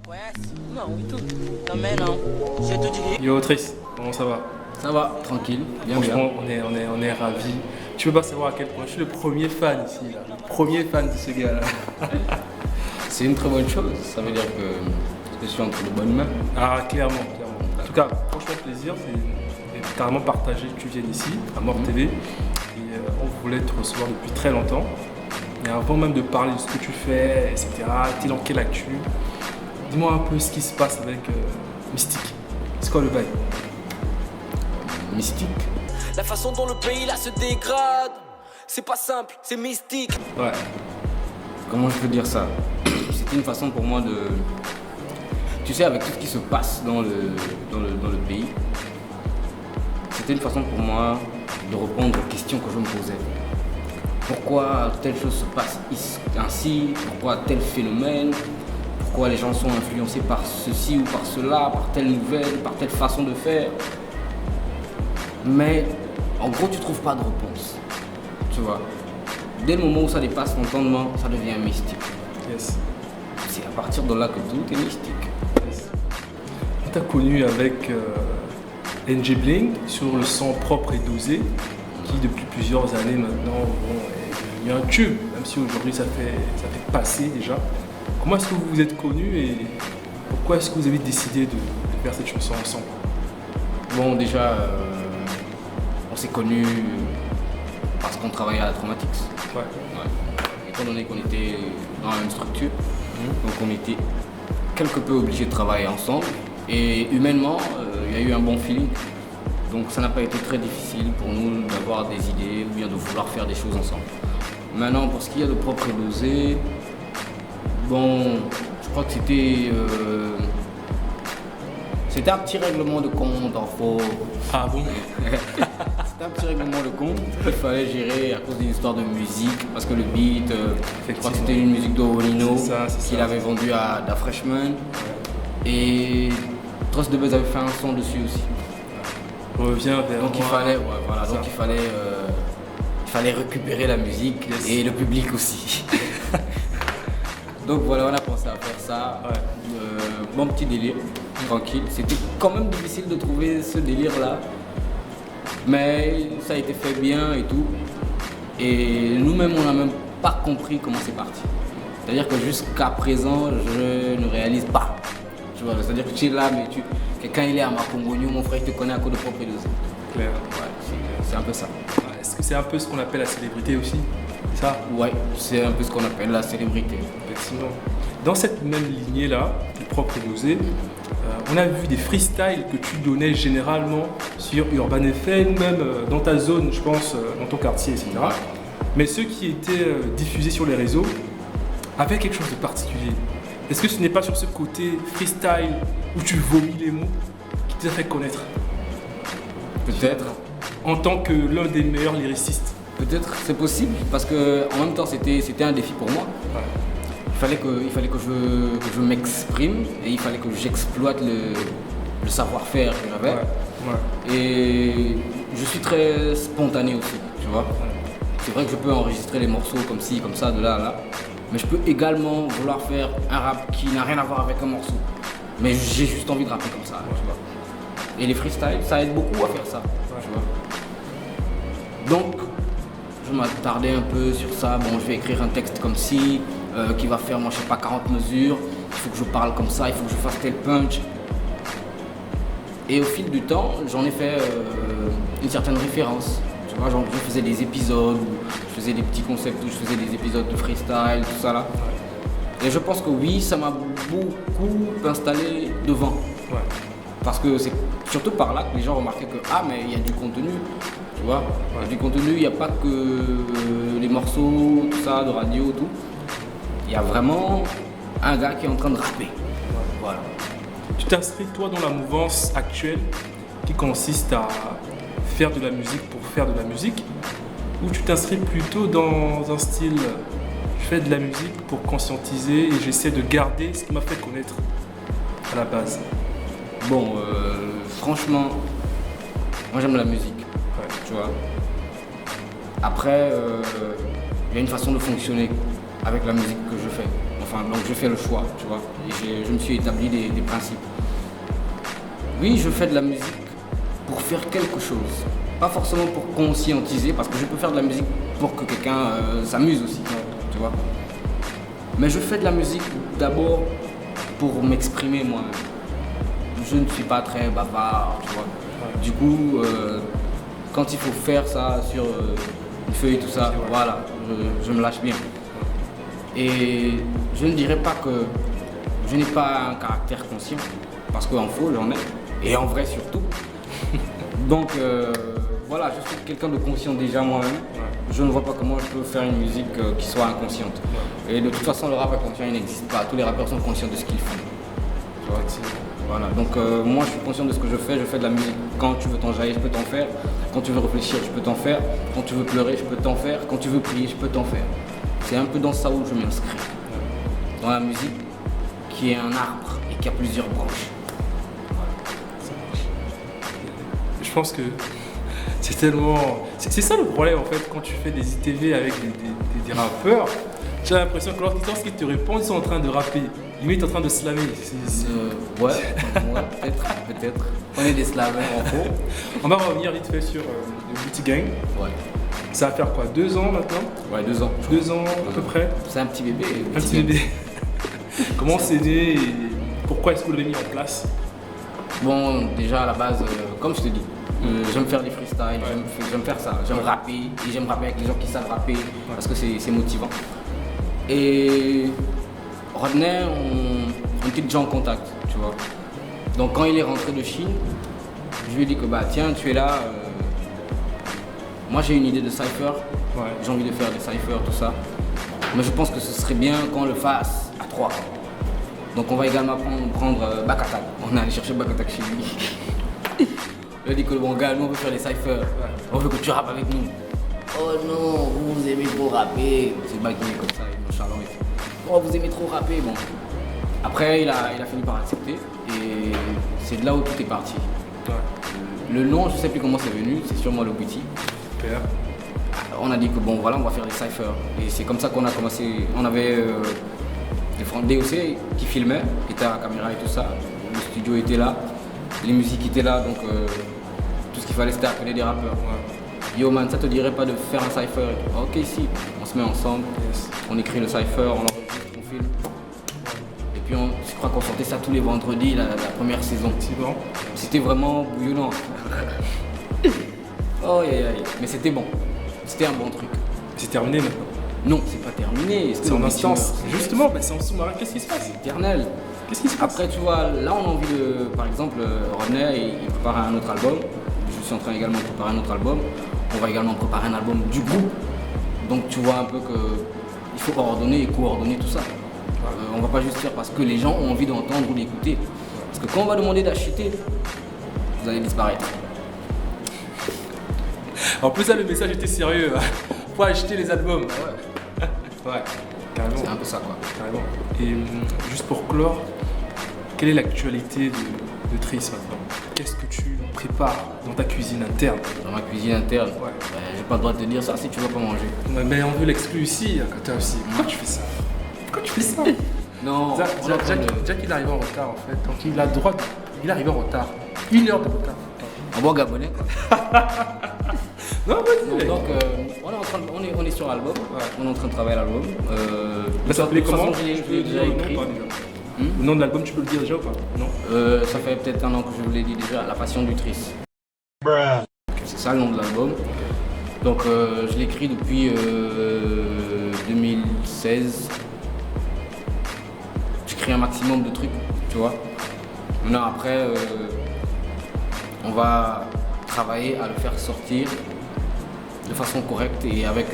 Ouais, non, oui, tout. Non, mais non, je te dirai. Yo Triss, comment ça va? Ça va, tranquille, bien bien. Franchement, on est ravis. Tu peux pas savoir à quel point je suis le premier fan ici, là. Le premier fan de ce gars-là. C'est une très bonne chose, ça veut dire que je suis entre de bonnes mains. Ah, clairement, clairement. En tout cas, franchement, plaisir, c'est carrément partagé que tu viennes ici, à Mort TV. Et on voulait te recevoir depuis très longtemps. Mais avant même de parler de ce que tu fais, etc., t'es dans quelle actu? Dis-moi un peu ce qui se passe avec Mystique. C'est quoi le bail? Mystique. La façon dont le pays là se dégrade, c'est pas simple, c'est mystique. Ouais. Comment je peux dire ça? C'était une façon pour moi de... Tu sais, avec tout ce qui se passe dans le pays, c'était une façon pour moi de répondre aux questions que je me posais. Pourquoi telle chose se passe ainsi? Pourquoi tel phénomène? Pourquoi les gens sont influencés par ceci ou par cela, par telle nouvelle, par telle façon de faire? Mais en gros, tu trouves pas de réponse. Tu vois? Dès le moment où ça dépasse l'entendement, ça devient mystique. Yes. C'est à partir de là que tout est mystique. Yes. On t'a connu avec NG Bling sur le son propre et dosé, qui depuis plusieurs années maintenant est devenu un tube, même si aujourd'hui ça fait passer déjà. Comment est-ce que vous vous êtes connus et pourquoi est-ce que vous avez décidé de faire cette chanson ensemble? Bon, déjà, on s'est connus parce qu'on travaillait à la Traumatics. Ouais. Ouais. Étant donné qu'on était dans la même structure, donc on était quelque peu obligés de travailler ensemble. Et humainement, il y a eu un bon feeling. Donc ça n'a pas été très difficile pour nous d'avoir des idées ou bien de vouloir faire des choses ensemble. Maintenant, pour ce qui est de propre et dosé, bon, je crois que c'était un petit règlement de compte en faux. Ah bon? C'était un petit règlement de compte qu'il fallait gérer à cause d'une histoire de musique, parce que le beat, je crois que c'était une musique de Olino qu'il avait vendu à Da Freshman. Et Trust de Buzz avait fait un son dessus aussi. Reviens vers Donc moi. Il fallait récupérer la musique et le public aussi. Donc voilà, on a pensé à faire ça. Ouais. Bon petit délire, tranquille. C'était quand même difficile de trouver ce délire-là. Mais ça a été fait bien et tout. Et nous-mêmes, on n'a même pas compris comment c'est parti. C'est-à-dire que jusqu'à présent, je ne réalise pas. Tu vois, c'est-à-dire que tu es là, mais quelqu'un il est à Makongonio, mon frère il te connaît à cause de propre et dosé. Clair. Ouais, c'est un peu ça. Est-ce que c'est un peu ce qu'on appelle la célébrité aussi? C'est ça? Ouais, c'est un peu ce qu'on appelle la célébrité. Effectivement. Dans cette même lignée-là, du propre et dosé, on a vu des freestyles que tu donnais généralement sur Urban FM, même dans ta zone, je pense, dans ton quartier, etc. Mais ceux qui étaient diffusés sur les réseaux avaient quelque chose de particulier. Est-ce que ce n'est pas sur ce côté freestyle où tu vomis les mots qui t'a fait connaître? Peut-être. En tant que l'un des meilleurs lyricistes. Peut-être, c'est possible, parce que en même temps c'était un défi pour moi. Ouais. Il fallait que je m'exprime et il fallait que j'exploite le savoir-faire que j'avais. Ouais. Et je suis très spontané aussi, tu vois. C'est vrai que je peux enregistrer les morceaux comme ci, comme ça, de là à là. Mais je peux également vouloir faire un rap qui n'a rien à voir avec un morceau. Mais j'ai juste envie de rapper comme ça, tu vois. Et les freestyles, ça aide beaucoup à faire ça, tu vois. Donc, je m'attardais un peu sur ça. Bon, je vais écrire un texte comme ci, qui va faire, moi, je sais pas, 40 mesures. Il faut que je parle comme ça, il faut que je fasse tel punch. Et au fil du temps, j'en ai fait une certaine référence. Tu vois, genre, je faisais des épisodes, où je faisais des petits concepts, où je faisais des épisodes de freestyle, tout ça là. Et je pense que oui, ça m'a beaucoup installé devant. Ouais. Parce que c'est surtout par là que les gens remarquaient que ah mais il y a du contenu, tu vois. Il y a du contenu, il n'y a pas que les morceaux, tout ça, de radio, tout. Il y a vraiment un gars qui est en train de rapper. Voilà. Tu t'inscris toi dans la mouvance actuelle qui consiste à faire de la musique pour faire de la musique, ou tu t'inscris plutôt dans un style je fais de la musique pour conscientiser et j'essaie de garder ce qui m'a fait connaître à la base? Bon, franchement, moi j'aime la musique, Ouais. tu vois. Après, il y a une façon de fonctionner avec la musique que je fais. Enfin, enfin, donc je fais le choix, tu vois. Et je me suis établi des principes. Oui, je fais de la musique pour faire quelque chose. Pas forcément pour conscientiser, parce que je peux faire de la musique pour que quelqu'un s'amuse aussi, tu vois. Mais je fais de la musique d'abord pour m'exprimer moi-même. Je ne suis pas très bavard, tu vois. Du coup, quand il faut faire ça sur une feuille, tout ça, voilà, je me lâche bien. Et je ne dirais pas que je n'ai pas un caractère conscient, parce qu'en faux, j'en ai, et en vrai surtout. Donc voilà, je suis quelqu'un de conscient déjà moi-même. Je ne vois pas comment je peux faire une musique qui soit inconsciente. Et de toute façon, le rap inconscient, il n'existe pas. Tous les rappeurs sont conscients de ce qu'ils font. Tu vois, voilà, donc moi je suis conscient de ce que je fais de la musique. Quand tu veux t'enjailler, je peux t'en faire. Quand tu veux réfléchir, je peux t'en faire. Quand tu veux pleurer, je peux t'en faire. Quand tu veux prier, je peux t'en faire. C'est un peu dans ça où je m'inscris. Dans la musique qui est un arbre et qui a plusieurs branches. Je pense que c'est tellement... C'est ça le problème en fait quand tu fais des ITV avec des rappeurs. J'ai l'impression que lorsqu'ils te répondent, ils sont en train de rapper. Limite en train de slammer. Ouais, peut-être. On est des slaveurs en faux. On va revenir vite fait sur le Booty Gang. Ouais. Ça va faire quoi, 2 ans maintenant? Ouais, 2 ans. 2 ans à peu près. C'est un petit bébé. Un petit bébé. Comment c'est né et pourquoi est-ce que vous l'avez mis en place? Bon, déjà à la base, comme je te dis, j'aime faire des freestyles, j'aime faire ça, j'aime rapper, et j'aime rapper avec les gens qui savent rapper, parce que c'est motivant. Et Rodney, on était déjà en contact, tu vois. Donc quand il est rentré de Chine, je lui ai dit que bah tiens, tu es là, moi j'ai une idée de cypher, j'ai envie de faire des cyphers, tout ça. Mais je pense que ce serait bien qu'on le fasse à 3. Donc on va également prendre Bakatak. On est allé chercher Bakatak chez lui. Il a dit que bon gars, nous on veut faire des cyphers. On veut que tu rappes avec nous. Oh non, vous aimez trop rapper. C'est bagué comme ça, il me charlant et tout. Oh vous aimez trop rapper, bon. Après il a fini par accepter et c'est de là où tout est parti. Le nom, je sais plus comment c'est venu, c'est sûrement le Booty. Super. On a dit que bon voilà, on va faire des cyphers. Et c'est comme ça qu'on a commencé. On avait des DOC qui filmaient, qui étaient à la caméra et tout ça. Le studio était là, les musiques étaient là, donc tout ce qu'il fallait c'était appeler des rappeurs. Yo man, ça te dirait pas de faire un cypher? Ok si, on se met ensemble, on écrit le cypher, on enregistre, on filme. Et puis je crois qu'on sortait ça tous les vendredis la première saison. Bon. C'était vraiment bouillonnant. Oh yeah, mais c'était bon. C'était un bon truc. C'est terminé maintenant. Non, c'est pas terminé. C'est en instance. Justement, c'est en sous-marin. Qu'est-ce qui se passe? C'est éternel. Qu'est-ce qui se passe? Après, tu vois, là, on a envie de. Par exemple, Rodney, il prépare un autre album. Je suis en train également de préparer un autre album. On va également préparer un album du groupe. Donc, tu vois un peu qu'il faut ordonner et coordonner tout ça. On va pas juste faire parce que les gens ont envie d'entendre ou d'écouter. Parce que quand on va demander d'acheter, vous allez disparaître. En plus, là, le message était sérieux. Faut acheter les albums. Ouais, carrément. C'est un peu ça, quoi. Carrément. Et juste pour clore, quelle est l'actualité de Triss maintenant? Qu'est-ce que tu prépares dans ta cuisine interne? Dans ma cuisine interne, j'ai pas le droit de te dire ça si tu vas pas manger. Ouais, mais on veut l'exclu ici, à côté aussi. Pourquoi tu fais ça? Pourquoi tu fais ça? Non, Jack, il arrive en retard en fait, donc il a le droit. Il arrive en retard. 1 heure de retard. un bon gabonais, quoi. Non, vas-y. Donc, on est sur l'album, on est en train de travailler l'album. Ça s'appelait comment? Je l'ai déjà écrit. Le nom de l'album, tu peux le dire déjà ou pas? Non. Ça fait peut-être 1 an que je vous l'ai dit déjà, La Passion du Triss. C'est ça le nom de l'album. Donc je l'écris depuis 2016. J'écris un maximum de trucs, tu vois. Maintenant après, on va travailler à le faire sortir de façon correcte et avec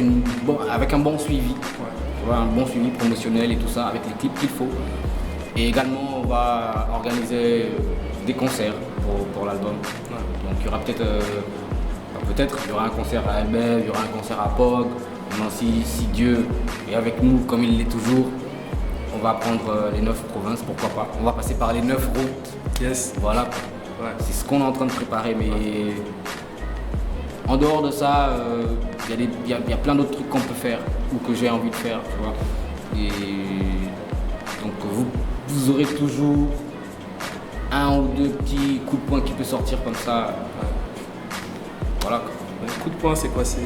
un bon suivi. Tu vois, un bon suivi promotionnel et tout ça, avec les clips qu'il faut. Et également, on va organiser des concerts pour l'album. Donc il y aura peut-être il y aura un concert à Elbeuf, il y aura un concert à Pog. Maintenant, si Dieu est avec nous comme il l'est toujours, on va prendre les 9 provinces, pourquoi pas. On va passer par les 9 routes. Yes. Voilà. C'est ce qu'on est en train de préparer, mais en dehors de ça, il y a plein d'autres trucs qu'on peut faire ou que j'ai envie de faire, tu vois. Et Donc vous aurez toujours un ou deux petits coups de poing qui peut sortir comme ça. Voilà. Le coup de poing, c'est quoi? C'est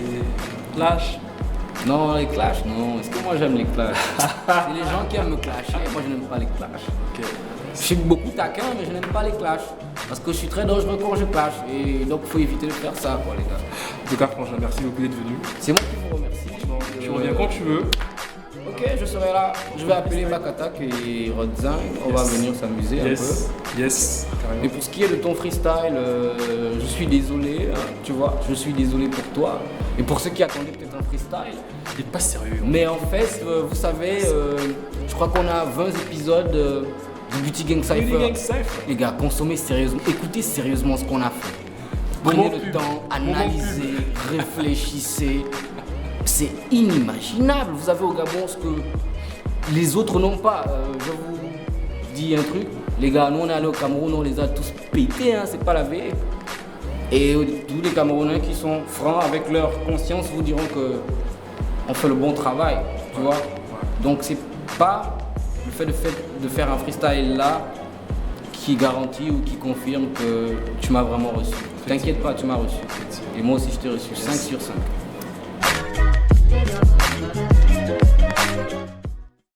clash? Non, les clashs, non. Est-ce que moi j'aime les clashs? C'est les gens qui aiment me clasher. Moi je n'aime pas les clashs. Ok. Je suis beaucoup taquin, mais je n'aime pas les clashs. Parce que je suis très dangereux quand je clash. Et donc il faut éviter de faire ça, quoi, les gars. En tout cas, franchement, merci beaucoup d'être venu. C'est moi qui vous remercie. Tu reviens quand tu veux. Ok, je serai là. Je vais appeler Bakatak et Rodzin. On va venir s'amuser un peu. Yes, carrément. Et pour ce qui est de ton freestyle, je suis désolé, hein, tu vois, je suis désolé pour toi. Et pour ceux qui attendaient peut-être un freestyle. Il est pas sérieux. Mais en fait, vous savez, je crois qu'on a 20 épisodes du Beauty Gang Cypher. Les gars, consommez sérieusement, écoutez sérieusement ce qu'on a fait. Prenez le temps, analysez, réfléchissez. C'est inimaginable. Vous avez au Gabon ce que les autres n'ont pas. Je vous dis un truc, les gars, nous on est allés au Cameroun, on les a tous pétés, hein, c'est pas la vérité. Et tous les Camerounais qui sont francs avec leur conscience vous diront que on fait le bon travail, tu vois. Donc c'est pas le fait de faire un freestyle là qui garantit ou qui confirme que tu m'as vraiment reçu. T'inquiète pas, tu m'as reçu. Et moi aussi je t'ai reçu, 5 sur 5.